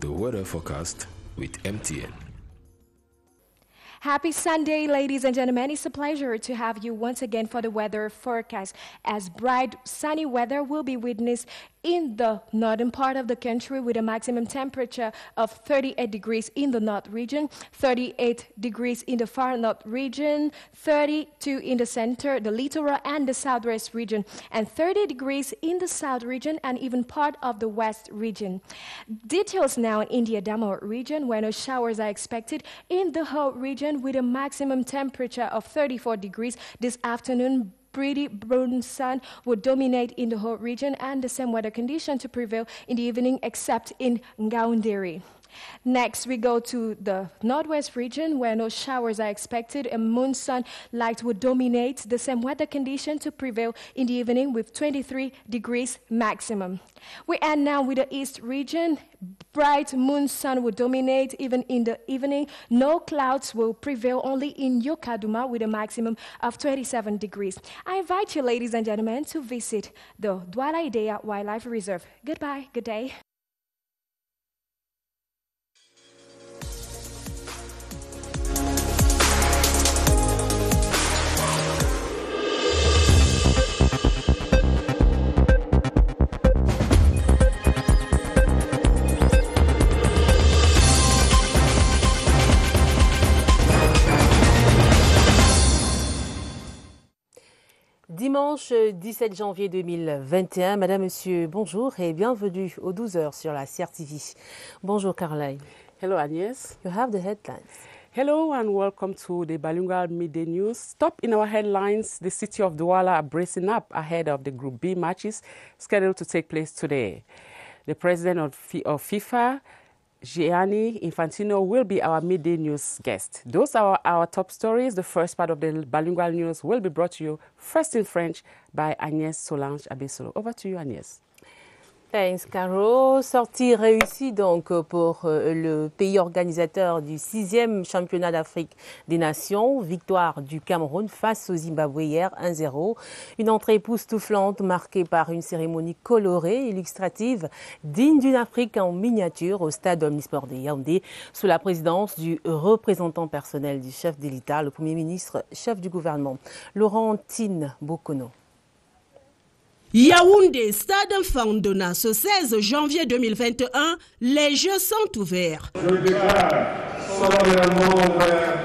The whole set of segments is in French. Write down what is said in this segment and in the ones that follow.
The weather forecast with MTN. Happy Sunday, ladies and gentlemen. It's a pleasure to have you once again for the weather forecast, as bright, sunny weather will be witnessed in the northern part of the country with a maximum temperature of 38 degrees in the north region, 38 degrees in the far north region, 32 in the center, the littoral and the southwest region, and 30 degrees in the south region and even part of the west region. Details now in the Adamawa region, where no showers are expected in the whole region with a maximum temperature of 34 degrees this afternoon. Pretty brown sun will dominate in the whole region and the same weather condition to prevail in the evening except in Ngaoundéré. Next, we go to the northwest region where no showers are expected. A monsoon light will dominate. The same weather condition to prevail in the evening with 23 degrees maximum. We end now with the east region. Bright monsoon will dominate even in the evening. No clouds will prevail only in Yokaduma with a maximum of 27 degrees. I invite you, ladies and gentlemen, to visit the Douala Idea Wildlife Reserve. Goodbye. Good day. Dimanche 17 janvier 2021, Madame, Monsieur, bonjour et bienvenue aux 12h sur la CRTV. Bonjour Caroline. Hello Agnès. You have the headlines. Hello and welcome to the Bilingual Midday News. Top in our headlines, the city of Douala are bracing up ahead of the Group B matches scheduled to take place today. The president of FIFA, Gianni Infantino, will be our midday news guest. Those are our top stories. The first part of the bilingual news will be brought to you first in French by Agnès Solange Abessolo. Over to you, Agnès. Thanks, Caro. Sortie réussie donc pour le pays organisateur du 6e championnat d'Afrique des Nations. Victoire du Cameroun face au Zimbabwe hier 1-0. Une entrée époustouflante marquée par une cérémonie colorée, illustrative, digne d'une Afrique en miniature au stade omnisport de Yaoundé, sous la présidence du représentant personnel du chef de l'État, le Premier ministre, chef du gouvernement, Laurentine Bokono. Yaoundé, stade Fandona, ce 16 janvier 2021, les Jeux sont ouverts. Je déclare solennellement ouvert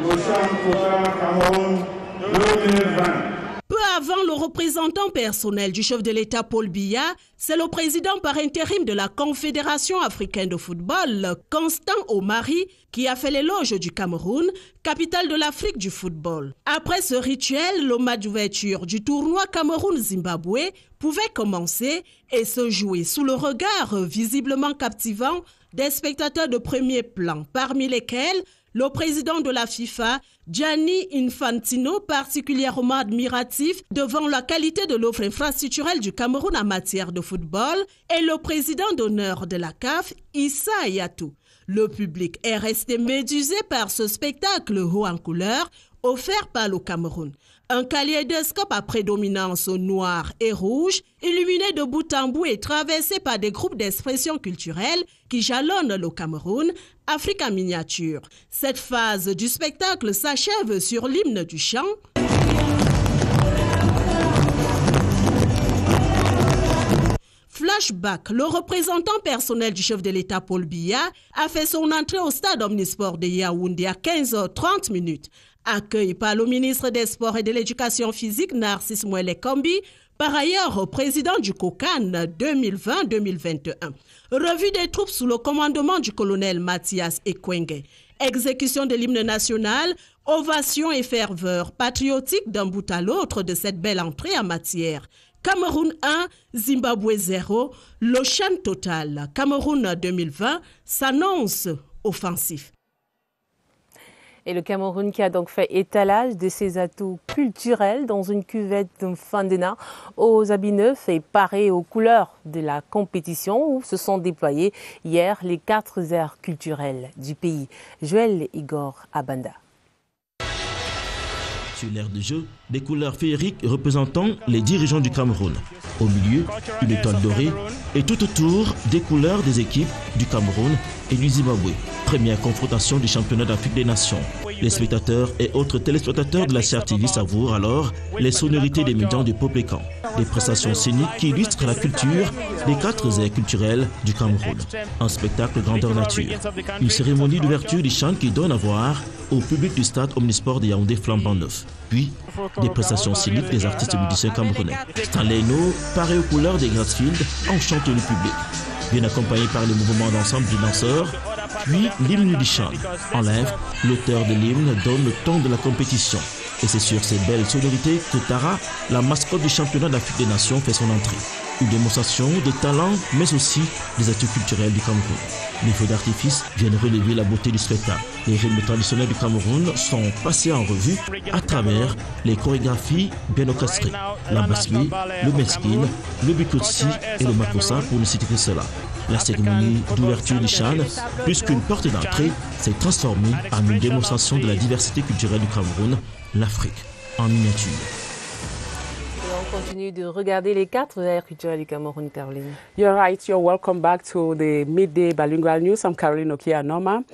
le championnat Cameroun 2020. Peu avant le représentant personnel du chef de l'État Paul Biya, c'est le président par intérim de la Confédération africaine de football, Constant Omari, qui a fait l'éloge du Cameroun, capitale de l'Afrique du football. Après ce rituel, le match d'ouverture du tournoi Cameroun-Zimbabwe pouvait commencer et se jouer sous le regard visiblement captivant des spectateurs de premier plan, parmi lesquels le président de la FIFA, Gianni Infantino, particulièrement admiratif devant la qualité de l'offre infrastructurelle du Cameroun en matière de football, et le président d'honneur de la CAF, Issa Hayatou. Le public est resté médusé par ce spectacle haut en couleur offert par le Cameroun. Un kaléidoscope à prédominance noire et rouge, illuminé de bout en bout et traversé par des groupes d'expression culturelle qui jalonnent le Cameroun, Afrique en miniature. Cette phase du spectacle s'achève sur l'hymne du chant. Flashback, le représentant personnel du chef de l'État Paul Biya a fait son entrée au stade omnisport de Yaoundé à 15h30. Accueilli par le ministre des Sports et de l'Éducation physique Narcisse Mouele Kombi, par ailleurs président du COCAN 2020-2021. Revue des troupes sous le commandement du colonel Mathias Ekwenge. Exécution de l'hymne national, ovation et ferveur patriotique d'un bout à l'autre de cette belle entrée en matière. Cameroun 1, Zimbabwe 0, le chant total. Cameroun 2020 s'annonce offensif. Et le Cameroun qui a donc fait étalage de ses atouts culturels dans une cuvette de Fandena aux habits neufs et paré aux couleurs de la compétition où se sont déployés hier les 4 aires culturelles du pays. Joël Igor Abanda. Sur l'aire de jeu, des couleurs féeriques représentant les dirigeants du Cameroun. Au milieu, une étoile dorée et tout autour, des couleurs des équipes du Cameroun et du Zimbabwe. Première confrontation du championnat d'Afrique des Nations. Les spectateurs et autres téléspectateurs de la CRTV savourent alors les sonorités des millions de Popécan. Des prestations scéniques qui illustrent la culture des 4 aires culturelles du Cameroun. Un spectacle grandeur nature. Une cérémonie d'ouverture du chant qui donne à voir au public du stade Omnisport de Yaoundé flambant neuf. Puis, des prestations scéniques des artistes musiciens camerounais. Stanley No, paré aux couleurs des Grassfield, enchante le public. Bien accompagné par les mouvements d'ensemble du danseur, puis l'hymne du chant. En live, l'auteur de l'hymne donne le ton de la compétition. Et c'est sur ces belles sonorités que Tara, la mascotte du championnat d'Afrique des Nations, fait son entrée. Une démonstration de talent, mais aussi des atouts culturels du Cameroun. Les feux d'artifice viennent relever la beauté du spectacle. Les rythmes traditionnels du Cameroun sont passés en revue à travers les chorégraphies bien orchestrées. L'ambasmi, le meskin, le bikotsi et le makossa, pour ne citer que cela. La cérémonie d'ouverture du Chan, plus qu'une porte d'entrée, s'est transformée en une démonstration de la diversité culturelle du Cameroun, l'Afrique en miniature. On continue de regarder les 4 aires culturelles du Cameroun, Caroline. You're right. You're welcome back to the midday bilingual news. I'm Caroline Okia-Noma.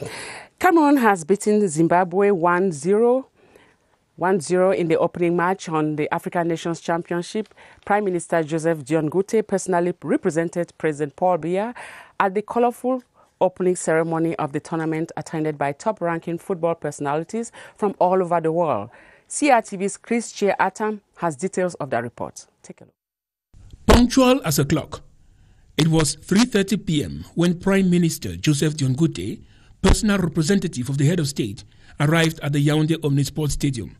Cameroon has beaten Zimbabwe 1-0 in the opening match on the African Nations Championship. Prime Minister Joseph Dion Ngute personally represented President Paul Biya at the colorful opening ceremony of the tournament attended by top-ranking football personalities from all over the world. CRTV's Chris Che Atam has details of that report. Take a look. Punctual as a clock, it was 3:30 p.m. when Prime Minister Joseph Dion Ngute, personal representative of the head of state, arrived at the Yaoundé Omnisport Stadium.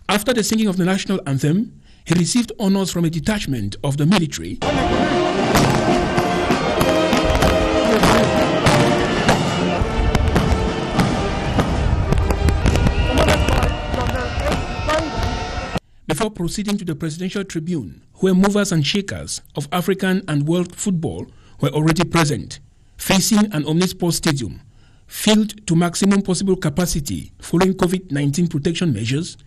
After the singing of the national anthem, he received honors from a detachment of the military. Before proceeding to the presidential tribune, where movers and shakers of African and world football were already present, facing an Omnisport stadium filled to maximum possible capacity following COVID-19 protection measures,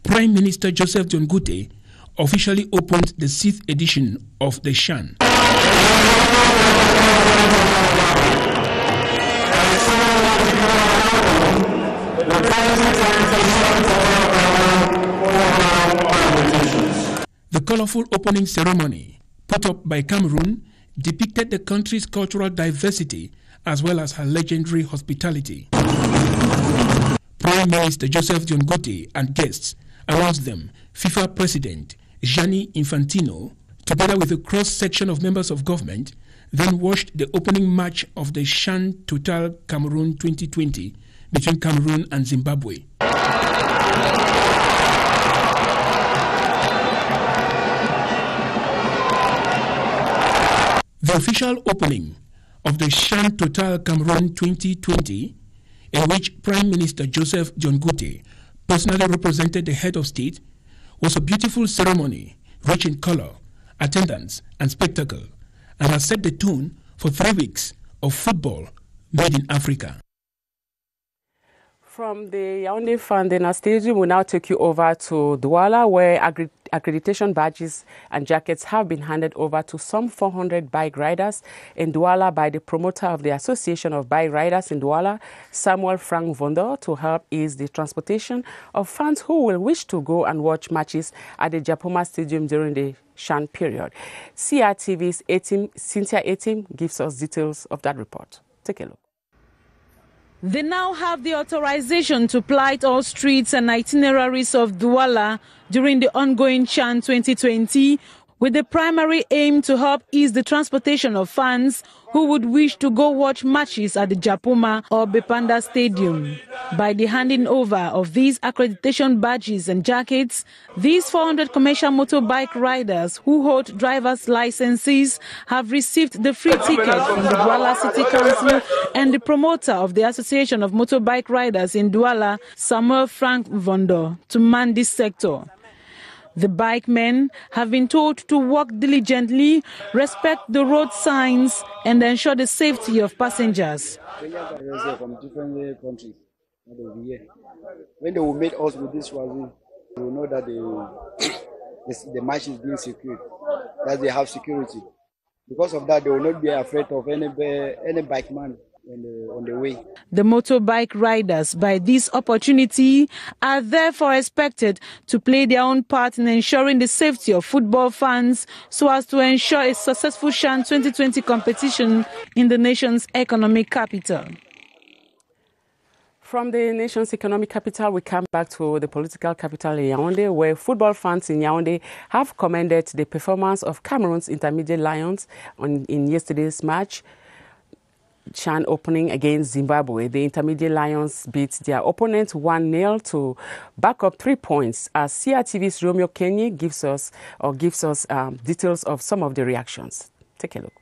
Prime Minister Joseph Dion Ngute officially opened the 6th edition of the Chan. The colorful opening ceremony put up by Cameroon depicted the country's cultural diversity as well as her legendary hospitality. Prime Minister Joseph Dion Ngute and guests, amongst them FIFA President Gianni Infantino, together with a cross-section of members of government, then watched the opening match of the Chan Total Cameroon 2020 between Cameroon and Zimbabwe. The official opening of the Chan Total Cameroon 2020, in which Prime Minister Joseph Dion Ngute personally represented the head of state, was a beautiful ceremony rich in color, attendance, and spectacle, and has set the tone for 3 weeks of football made in Africa. From the Yaoundé Fandena Stadium, we now take you over to Douala, where accreditation badges and jackets have been handed over to some 400 bike riders in Douala by the promoter of the Association of Bike Riders in Douala, Samuel Frank Vondo, to help ease the transportation of fans who will wish to go and watch matches at the Japoma Stadium during the Chan period. CRTV's Cynthia Etim gives us details of that report. Take a look. They now have the authorization to plight all streets and itineraries of Douala during the ongoing Chan 2020, with the primary aim to help ease the transportation of fans who would wish to go watch matches at the Japoma or Bepanda Stadium. By the handing over of these accreditation badges and jackets, these 400 commercial motorbike riders who hold driver's licenses have received the free ticket from the Douala City Council and the promoter of the Association of Motorbike Riders in Douala, Samuel Frank Vondo, to man this sector. The bikemen have been told to work diligently, respect the road signs, and ensure the safety of passengers. From different countries, when they will meet us with this Swazee, we will know that the match is being secured, that they have security. Because of that, they will not be afraid of any bikeman on the way. The motorbike riders, by this opportunity, are therefore expected to play their own part in ensuring the safety of football fans so as to ensure a successful CHAN 2020 competition in the nation's economic capital. From the nation's economic capital, we come back to the political capital in Yaoundé, where football fans in Yaoundé have commended the performance of Cameroon's Intermediate Lions in yesterday's match, CHAN opening against Zimbabwe. The Intermediate Lions beat their opponent 1-0 to back up 3 points. As CRTV's Romeo Kenny gives us details of some of the reactions. Take a look.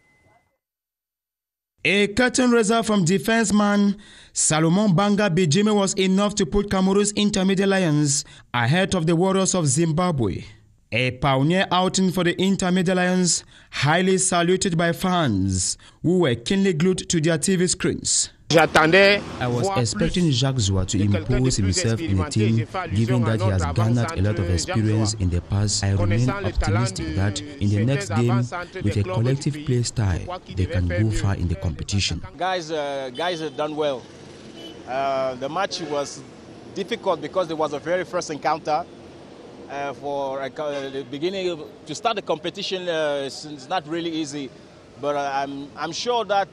A curtain raiser from defenseman Salomon Banga Bijime was enough to put Cameroon's Intermediate Lions ahead of the Warriors of Zimbabwe. A pioneer outing for the Intermediate Lions, highly saluted by fans who were keenly glued to their TV screens. I was expecting Jacques Zoua to impose himself in the team, given that he has garnered a lot of experience in the past. I remain optimistic that in the next game, with a collective play style, they can go far in the competition. Guys have done well. The match was difficult because there was a very first encounter. For the beginning, to start the competition, it's not really easy. But I'm sure that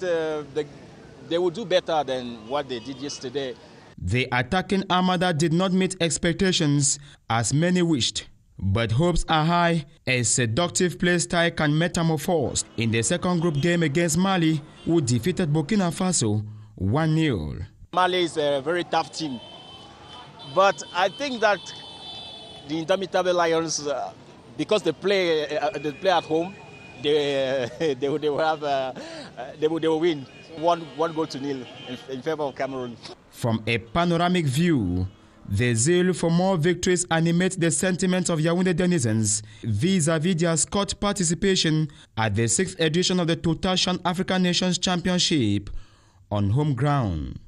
they will do better than what they did yesterday. The attacking Armada did not meet expectations as many wished, but hopes are high a seductive play style can metamorphose in the second group game against Mali, who defeated Burkina Faso 1-0. Mali is a very tough team, but I think that the Intermediate Lions, because they play at home, they will win 1-0 in favor of Cameroon. From a panoramic view, the zeal for more victories animates the sentiments of Yaoundé denizens vis-à-vis their Scott participation at the 6th edition of the Total CHAN African Nations Championship on home ground.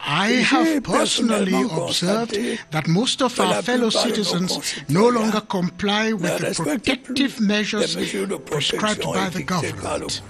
I have personally observed that most of our fellow citizens no longer comply with the protective measures prescribed by the government.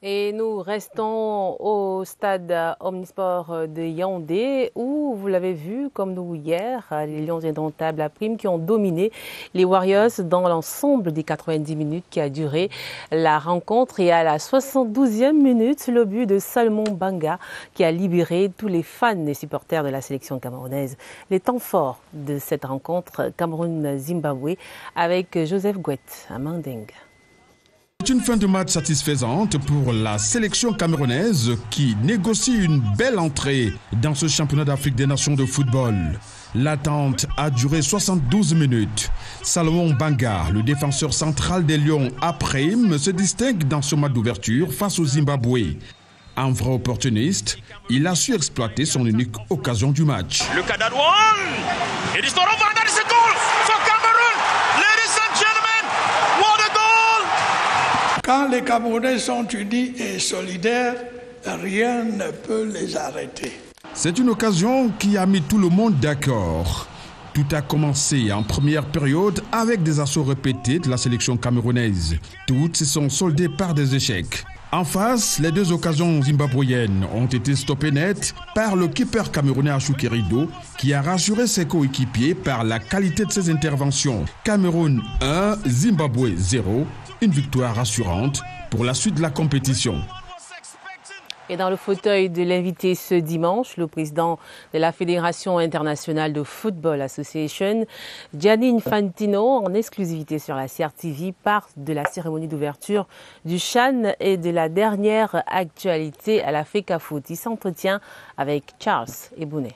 Et nous restons au stade Omnisport de Yaoundé où, vous l'avez vu, comme nous hier, les Lions indomptables à prime qui ont dominé les Warriors dans l'ensemble des 90 minutes qui a duré la rencontre. Et à la 72e minute, le but de Salomon Banga qui a libéré tous les fans et supporters de la sélection camerounaise. Les temps forts de cette rencontre Cameroun-Zimbabwe avec Joseph Gouet à Manding. C'est une fin de match satisfaisante pour la sélection camerounaise qui négocie une belle entrée dans ce championnat d'Afrique des Nations de football. L'attente a duré 72 minutes. Salomon Banga, le défenseur central des Lions à prime, se distingue dans ce match d'ouverture face au Zimbabwe. Un vrai opportuniste, il a su exploiter son unique occasion du match. Le Kadadouan, it is not over, that is a goal for Cameroon. Ladies and gentlemen, what a goal! Quand les Camerounais sont unis et solidaires, rien ne peut les arrêter. C'est une occasion qui a mis tout le monde d'accord. Tout a commencé en première période avec des assauts répétés de la sélection camerounaise. Toutes se sont soldées par des échecs. En face, les deux occasions zimbabwéennes ont été stoppées net par le keeper camerounais Achouké Rido qui a rassuré ses coéquipiers par la qualité de ses interventions. Cameroun 1, Zimbabwe 0, une victoire rassurante pour la suite de la compétition. Et dans le fauteuil de l'invité ce dimanche, le président de la Fédération internationale de Football Association, Gianni Infantino, en exclusivité sur la CRTV, part de la cérémonie d'ouverture du CHAN et de la dernière actualité à la FECAFOOT. Il s'entretient avec Charles Ebounet.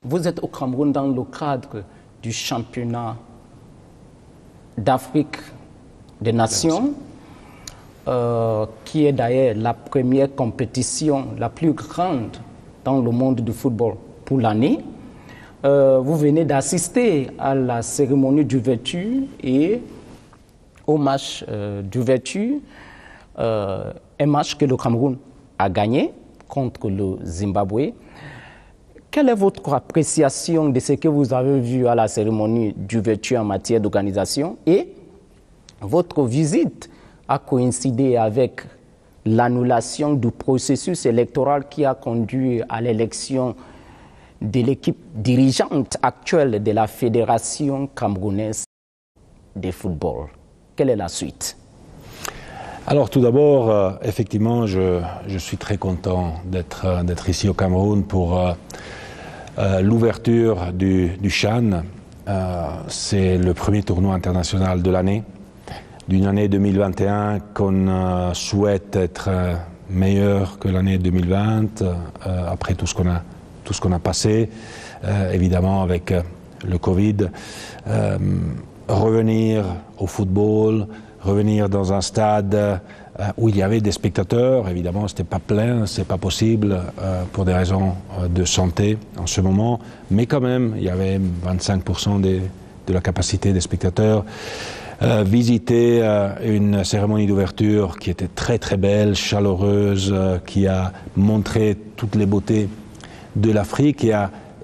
Vous êtes au Cameroun dans le cadre du championnat d'Afrique des Nations, qui est d'ailleurs la première compétition la plus grande dans le monde du football pour l'année. Vous venez d'assister à la cérémonie d'ouverture et au match d'ouverture, un match que le Cameroun a gagné contre le Zimbabwe. Quelle est votre appréciation de ce que vous avez vu à la cérémonie d'ouverture en matière d'organisation et votre visite a coïncidé avec l'annulation du processus électoral qui a conduit à l'élection de l'équipe dirigeante actuelle de la Fédération camerounaise de football. Quelle est la suite? Alors tout d'abord, effectivement, je suis très content d'être ici au Cameroun pour l'ouverture du CHAN. C'est le premier tournoi international de l'année. D'une année 2021 qu'on souhaite être meilleure que l'année 2020, après tout ce qu'on a passé, évidemment avec le Covid. Revenir au football, revenir dans un stade où il y avait des spectateurs, évidemment c'était pas plein, c'est pas possible pour des raisons de santé en ce moment, mais quand même il y avait 25% de la capacité des spectateurs. Visiter une cérémonie d'ouverture qui était très très belle, chaleureuse, qui a montré toutes les beautés de l'Afrique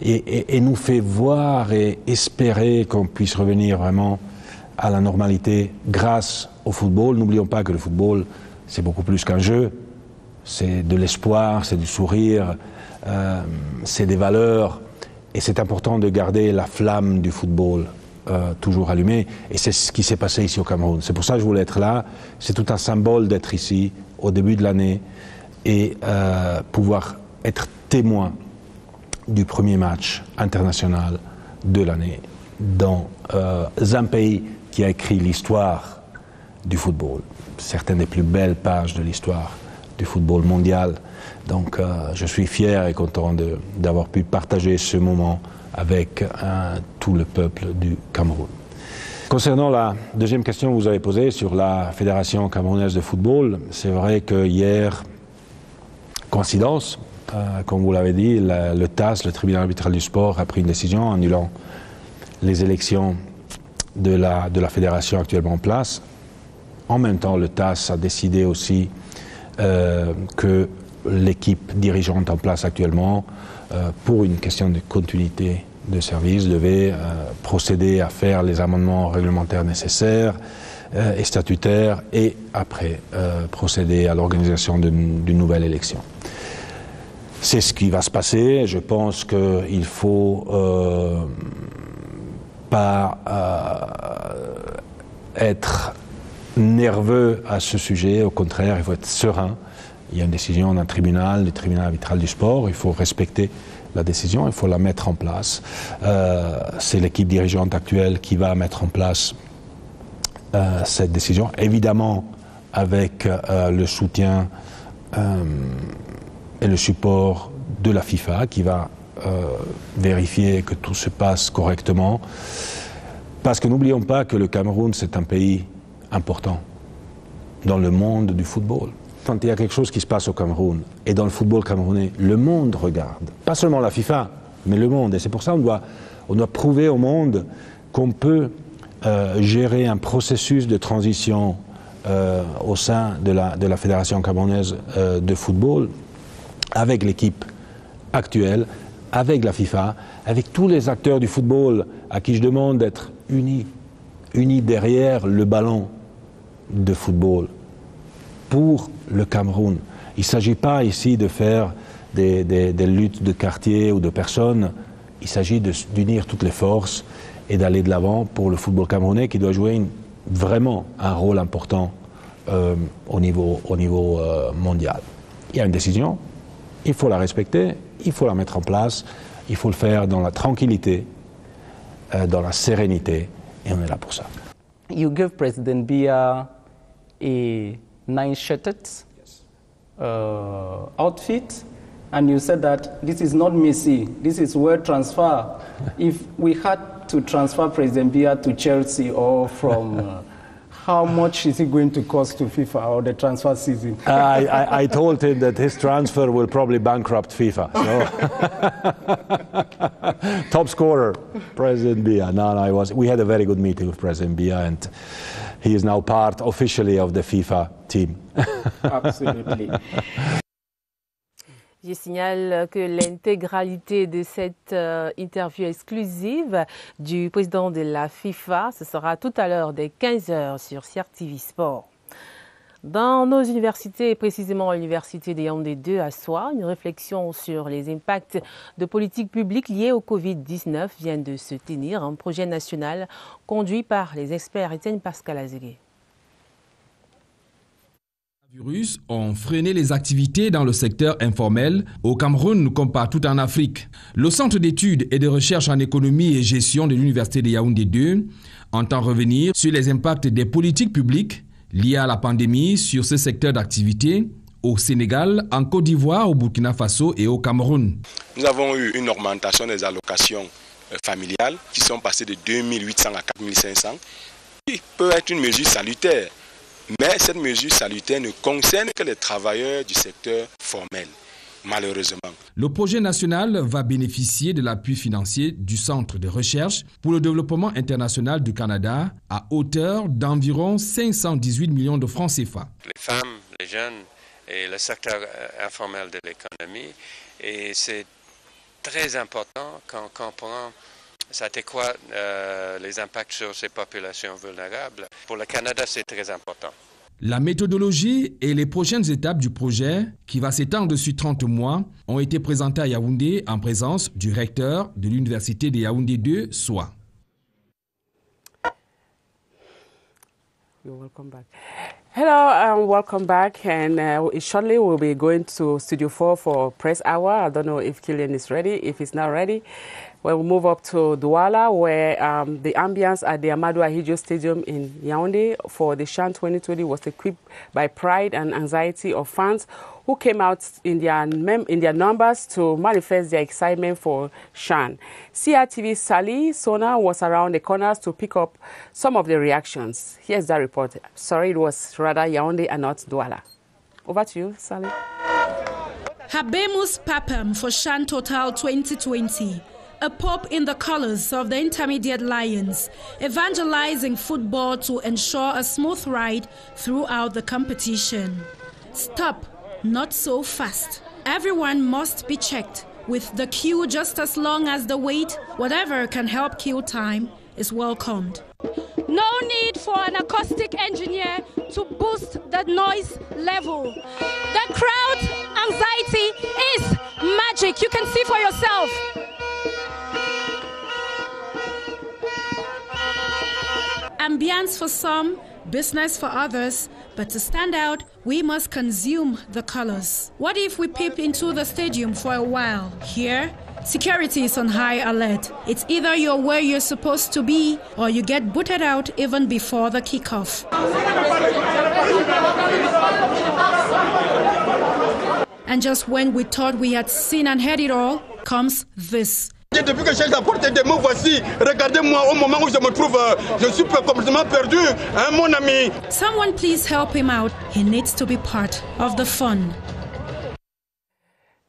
et nous fait voir et espérer qu'on puisse revenir vraiment à la normalité grâce au football. N'oublions pas que le football, c'est beaucoup plus qu'un jeu, c'est de l'espoir, c'est du sourire, c'est des valeurs et c'est important de garder la flamme du football toujours allumé, et c'est ce qui s'est passé ici au Cameroun. C'est pour ça que je voulais être là. C'est tout un symbole d'être ici au début de l'année et pouvoir être témoin du premier match international de l'année dans un pays qui a écrit l'histoire du football, certaines des plus belles pages de l'histoire du football mondial. Donc je suis fier et content d'avoir pu partager ce moment avec tout le peuple du Cameroun. Concernant la deuxième question que vous avez posée sur la Fédération camerounaise de football, c'est vrai que hier, coïncidence, comme vous l'avez dit, le TAS, le tribunal arbitral du sport, a pris une décision annulant les élections de la fédération actuellement en place. En même temps, le TAS a décidé aussi que l'équipe dirigeante en place actuellement, pour une question de continuité de service, devait procéder à faire les amendements réglementaires nécessaires et statutaires et après procéder à l'organisation d'une nouvelle élection. C'est ce qui va se passer. Je pense qu'il ne faut pas être nerveux à ce sujet. Au contraire, il faut être serein. Il y a une décision d'un tribunal, du tribunal arbitral du sport. Il faut respecter la décision, il faut la mettre en place. C'est l'équipe dirigeante actuelle qui va mettre en place cette décision. Évidemment, avec le soutien et le support de la FIFA qui va vérifier que tout se passe correctement. Parce que n'oublions pas que le Cameroun, c'est un pays important dans le monde du football. Quand il y a quelque chose qui se passe au Cameroun et dans le football camerounais, le monde regarde. Pas seulement la FIFA, mais le monde. Et c'est pour ça qu'on doit prouver au monde qu'on peut gérer un processus de transition au sein de la Fédération camerounaise de football avec l'équipe actuelle, avec la FIFA, avec tous les acteurs du football à qui je demande d'être unis derrière le ballon de football pour le Cameroun. Il ne s'agit pas ici de faire des luttes de quartier ou de personnes, il s'agit d'unir toutes les forces et d'aller de l'avant pour le football camerounais qui doit jouer vraiment un rôle important au niveau mondial. Il y a une décision, il faut la respecter, il faut la mettre en place, il faut le faire dans la tranquillité, dans la sérénité, et on est là pour ça. You give President Biya a nine-shirted outfit, and you said that this is not Messi, this is word transfer. If we had to transfer President Biya to Chelsea or from... how much is it going to cost to FIFA or the transfer season? I told him that his transfer will probably bankrupt FIFA. So. Top scorer, President Biya. We had a very good meeting with President Biya, and he is now part officially of the FIFA team. Absolutely. Je signale que l'intégralité de cette interview exclusive du président de la FIFA, ce sera tout à l'heure dès 15h sur CRTV Sport. Dans nos universités, précisément l'université de Yaoundé 2 à Soie, une réflexion sur les impacts de politiques publiques liées au Covid-19 vient de se tenir, un projet national conduit par les experts Étienne Pascal Azégué. Les virus ont freiné les activités dans le secteur informel au Cameroun comme partout en Afrique. Le Centre d'études et de recherche en économie et gestion de l'Université de Yaoundé 2 entend revenir sur les impacts des politiques publiques liées à la pandémie sur ce secteur d'activité au Sénégal, en Côte d'Ivoire, au Burkina Faso et au Cameroun. Nous avons eu une augmentation des allocations familiales qui sont passées de 2800 à 4500, qui peut être une mesure salutaire. Mais cette mesure salutaire ne concerne que les travailleurs du secteur formel, malheureusement. Le projet national va bénéficier de l'appui financier du Centre de recherche pour le développement international du Canada à hauteur d'environ 518 millions de francs CFA. Les femmes, les jeunes et le secteur informel de l'économie. Et c'est très important quand on comprend c'était quoi les impacts sur ces populations vulnérables. Pour le Canada, c'est très important. La méthodologie et les prochaines étapes du projet, qui va s'étendre sur 30 mois, ont été présentées à Yaoundé en présence du recteur de l'Université de Yaoundé 2, SOA. You're welcome back. Hello, welcome back. And shortly we'll be going to Studio 4 for press hour. I don't know if Killian is ready. If he's not ready, we'll move up to Douala, where the ambience at the Amadou Ahidjo Stadium in Yaoundé for the CHAN 2020 was equipped by pride and anxiety of fans who came out in their numbers to manifest their excitement for CHAN. CRTV Sally Sona was around the corners to pick up some of the reactions. Here's that report. Sorry, it was rather Yaoundé and not Douala. Over to you, Sally. Habemus Papam for CHAN Total 2020. A pop in the colors of the Intermediate Lions, evangelizing football to ensure a smooth ride throughout the competition. Stop, not so fast. Everyone must be checked with the queue just as long as the wait. Whatever can help kill time is welcomed. No need for an acoustic engineer to boost the noise level. The crowd anxiety is magic. You can see for yourself. Ambience for some, business for others, but to stand out, we must consume the colors. What if we peep into the stadium for a while? Here, security is on high alert. It's either you're where you're supposed to be or you get booted out even before the kickoff. And just when we thought we had seen and heard it all, comes this. Depuis que j'ai apporté des mots, voici, regardez-moi au moment où je me trouve, je suis complètement perdu, hein, mon ami. Someone please help him out. He needs to be part of the fun.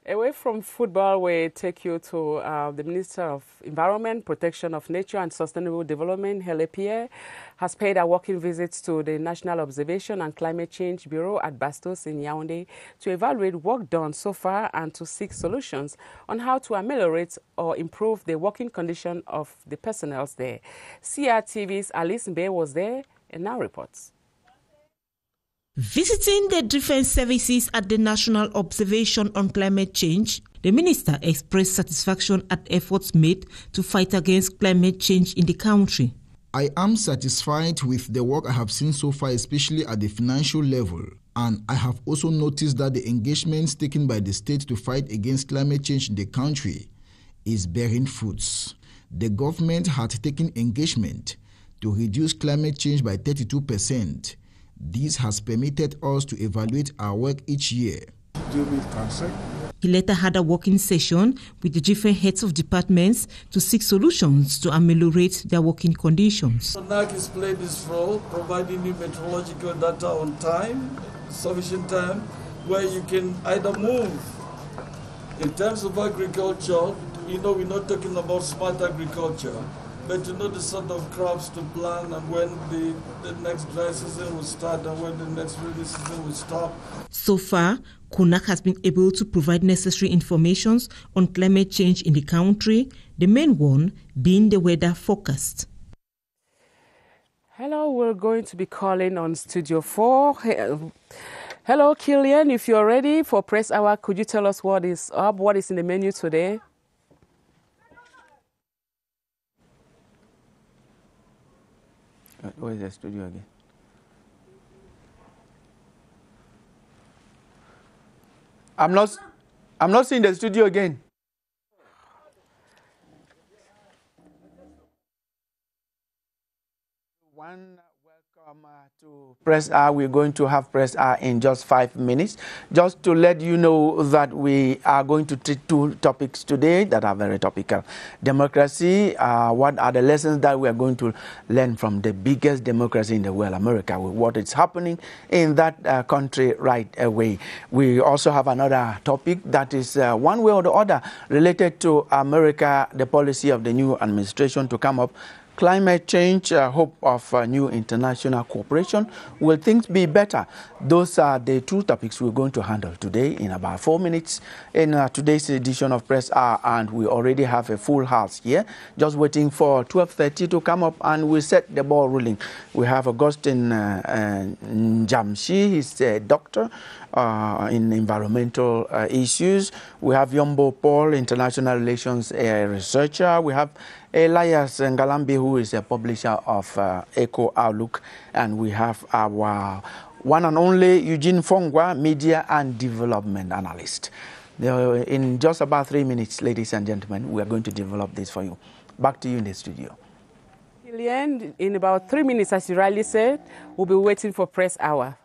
Away from football, we take you to the Minister of Environment, Protection of Nature and Sustainable Development, Hele Pierre, has paid a working visit to the National Observation and Climate Change Bureau at Bastos in Yaoundé to evaluate work done so far and to seek solutions on how to ameliorate or improve the working condition of the personnel there. CRTV's Alice Mbe was there and now reports. Visiting the defense services at the National Observation on Climate Change, the minister expressed satisfaction at efforts made to fight against climate change in the country. I am satisfied with the work I have seen so far, especially at the financial level. And I have also noticed that the engagements taken by the state to fight against climate change in the country is bearing fruits. The government had taken engagement to reduce climate change by 32%. This has permitted us to evaluate our work each year. He later had a working session with the different heads of departments to seek solutions to ameliorate their working conditions. NAC has played this role, providing you meteorological data on time, sufficient time, where you can either move. In terms of agriculture, we're not talking about smart agriculture, but to know the sort of crops to plant and when the next dry season will start and when the next rainy season will stop. So far, CONAC has been able to provide necessary information on climate change in the country, the main one being the weather forecast. Hello, we're going to be calling on Studio 4. Hello, Killian, if you're ready for Press Hour, could you tell us what is up, what is in the menu today? Where is the studio again? I'm not seeing the studio again. Welcome to Press Hour. We're going to have Press Hour in just 5 minutes. Just to let you know that we are going to treat 2 topics today that are very topical. Democracy, what are the lessons that we are going to learn from the biggest democracy in the world, America, with what is happening in that country right away. We also have another topic that is one way or the other related to America, the policy of the new administration to come up. Climate change, hope of new international cooperation. Will things be better? Those are the 2 topics we're going to handle today in about 4 minutes in today's edition of Press Hour, and we already have a full house here, just waiting for 12:30 to come up and we'll set the ball rolling. We have Augustine Njamshi, he's a doctor in environmental issues. We have Yombo Paul, international relations researcher. We have Elias Ngalambi, who is a publisher of Eco Outlook, and we have our one and only Eugene Fongwa, media and development analyst. In just about 3 minutes, ladies and gentlemen, we are going to develop this for you. Back to you in the studio. Kilian, in about 3 minutes, as you rightly said, we'll be waiting for Press Hour.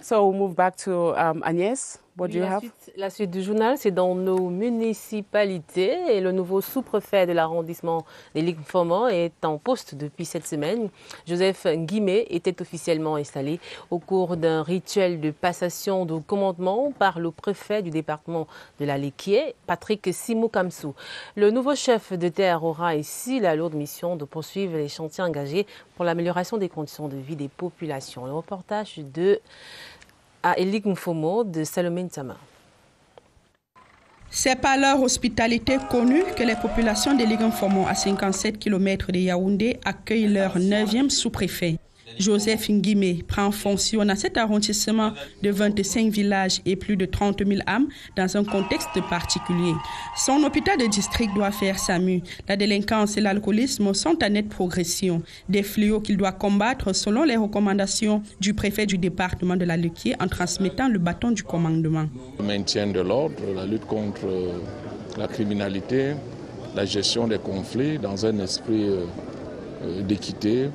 So we'll move back to Agnès. What do you have? La suite du journal, c'est dans nos municipalités. Et le nouveau sous-préfet de l'arrondissement des Ligues-Fomont est en poste depuis cette semaine. Joseph Nguimé était officiellement installé au cours d'un rituel de passation de commandement par le préfet du département de la Léquié, Patrick Simoukamsou. Le nouveau chef de terre aura ici la lourde mission de poursuivre les chantiers engagés pour l'amélioration des conditions de vie des populations. Le reportage à Ligues-Fomont de Salomé Ntama. C'est par leur hospitalité connue que les populations de Ligues-Fomont, à 57 km de Yaoundé, accueillent leur 9e sous-préfet. Joseph Nguimé prend fonction dans cet arrondissement de 25 villages et plus de 30 000 âmes dans un contexte particulier. Son hôpital de district doit faire sa mue. La délinquance et l'alcoolisme sont en nette progression. Des fléaux qu'il doit combattre selon les recommandations du préfet du département de la Léquié en transmettant le bâton du commandement. Le maintien de l'ordre, la lutte contre la criminalité, la gestion des conflits dans un esprit d'équité,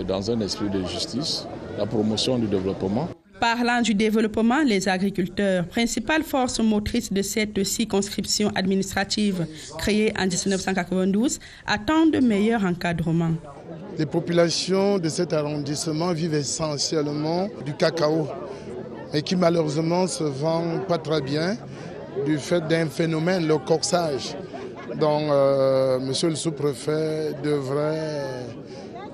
dans un esprit de justice, la promotion du développement. Parlant du développement, les agriculteurs, principale force motrice de cette circonscription administrative créée en 1992, attendent de meilleurs encadrements. Les populations de cet arrondissement vivent essentiellement du cacao et qui malheureusement se vend pas très bien du fait d'un phénomène, le coxage. Donc, monsieur le sous-préfet devrait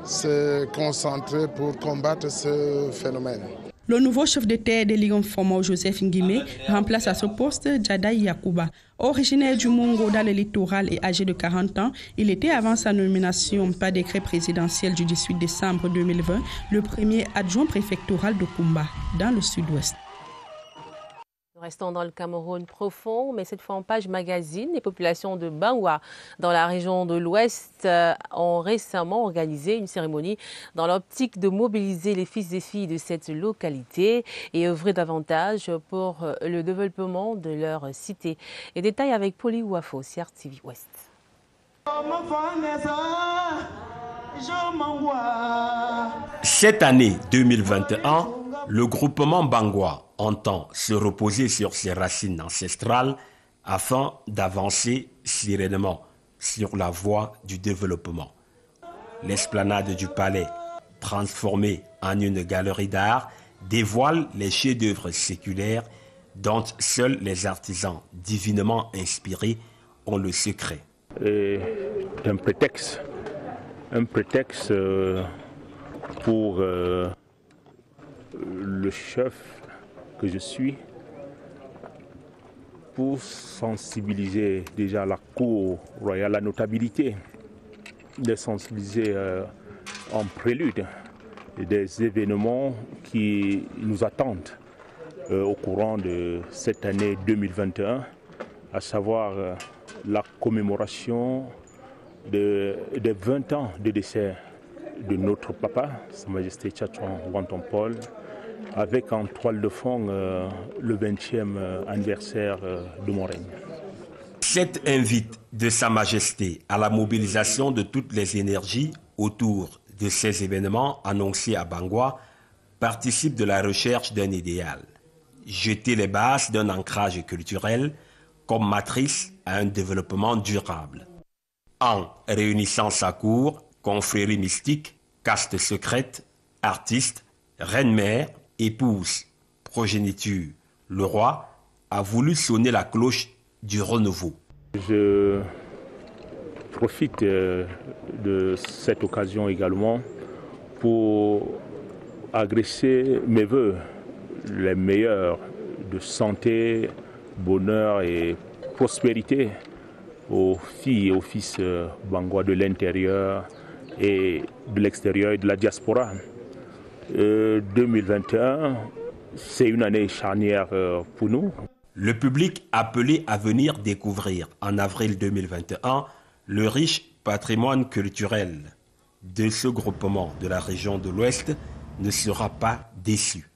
se concentrer pour combattre ce phénomène. Le nouveau chef de terre de Ligues-Fomont, Joseph Nguimé, remplace à ce poste Djadaï Yakuba. Originaire du Mungo dans le littoral et âgé de 40 ans, il était avant sa nomination par décret présidentiel du 18 décembre 2020 le premier adjoint préfectoral de Kumba, dans le sud-ouest. Restons dans le Cameroun profond, mais cette fois en page magazine. Les populations de Bangwa, dans la région de l'Ouest, ont récemment organisé une cérémonie dans l'optique de mobiliser les fils et filles de cette localité et œuvrer davantage pour le développement de leur cité. Les détails avec Poli Wafo, CRTV Ouest. Cette année 2021, le groupement Bangwa entend se reposer sur ses racines ancestrales afin d'avancer sereinement sur la voie du développement. L'esplanade du palais, transformée en une galerie d'art, dévoile les chefs-d'œuvre séculaires dont seuls les artisans divinement inspirés ont le secret. Un prétexte pour le chef que je suis, pour sensibiliser déjà la cour royale, la notabilité, de sensibiliser en prélude des événements qui nous attendent au courant de cette année 2021, à savoir la commémoration des 20 ans de décès de notre papa, Sa Majesté Tchatchouan Wanton Paul, avec en toile de fond le 20e anniversaire de mon règne. Cette invite de Sa Majesté à la mobilisation de toutes les énergies autour de ces événements annoncés à Bangwa participe de la recherche d'un idéal. Jeter les bases d'un ancrage culturel comme matrice à un développement durable. En réunissant sa cour, confrérie mystique, caste secrète, artiste, reine-mère, épouse, progéniture, le roi a voulu sonner la cloche du renouveau. Je profite de cette occasion également pour adresser mes vœux les meilleurs de santé, bonheur et prospérité aux filles et aux fils Bangwa de l'intérieur et de l'extérieur et de la diaspora. 2021, c'est une année charnière pour nous. Le public appelé à venir découvrir en avril 2021 le riche patrimoine culturel de ce groupement de la région de l'Ouest ne sera pas déçu.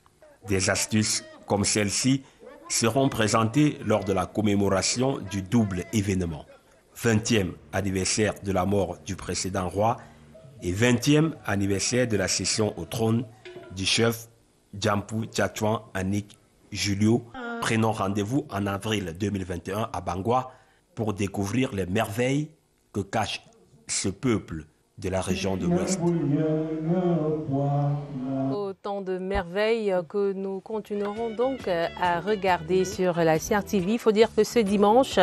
Des astuces comme celle-ci seront présentées lors de la commémoration du double événement. 20e anniversaire de la mort du précédent roi et 20e anniversaire de la cession au trône du chef Djampu Tchatchouan Anik Julio. Prenons rendez-vous en avril 2021 à Bangwa pour découvrir les merveilles que cache ce peuple de la région de l'Ouest. Autant de merveilles que nous continuerons donc à regarder sur la CRTV. Il faut dire que ce dimanche,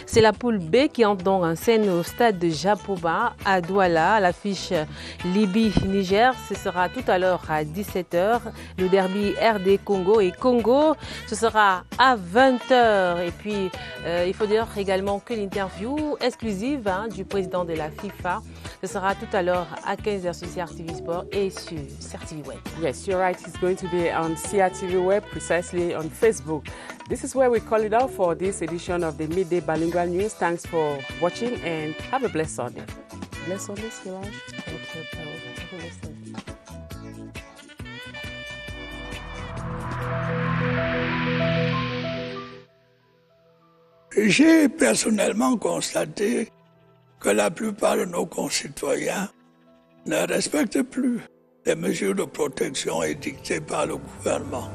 c'est la poule B qui entre donc en scène au stade de Japoba à Douala, à l'affiche Libye-Niger. Ce sera tout à l'heure à 17h. Le derby RD Congo et Congo, ce sera à 20h. Et puis, il faut dire également que l'interview exclusive du président de la FIFA, ce sera tout à l'heure à 15h sur CRTV Sport et sur CRTV Web. Yes, you're right. It's going to be on CRTV Web, precisely on Facebook. This is where we call it out for this edition of the Midday Bilingual News. Thanks for watching and have a blessed Sunday. Blessed Sunday, Solange. J'ai personnellement constaté que la plupart de nos concitoyens ne respectent plus les mesures de protection édictées par le gouvernement.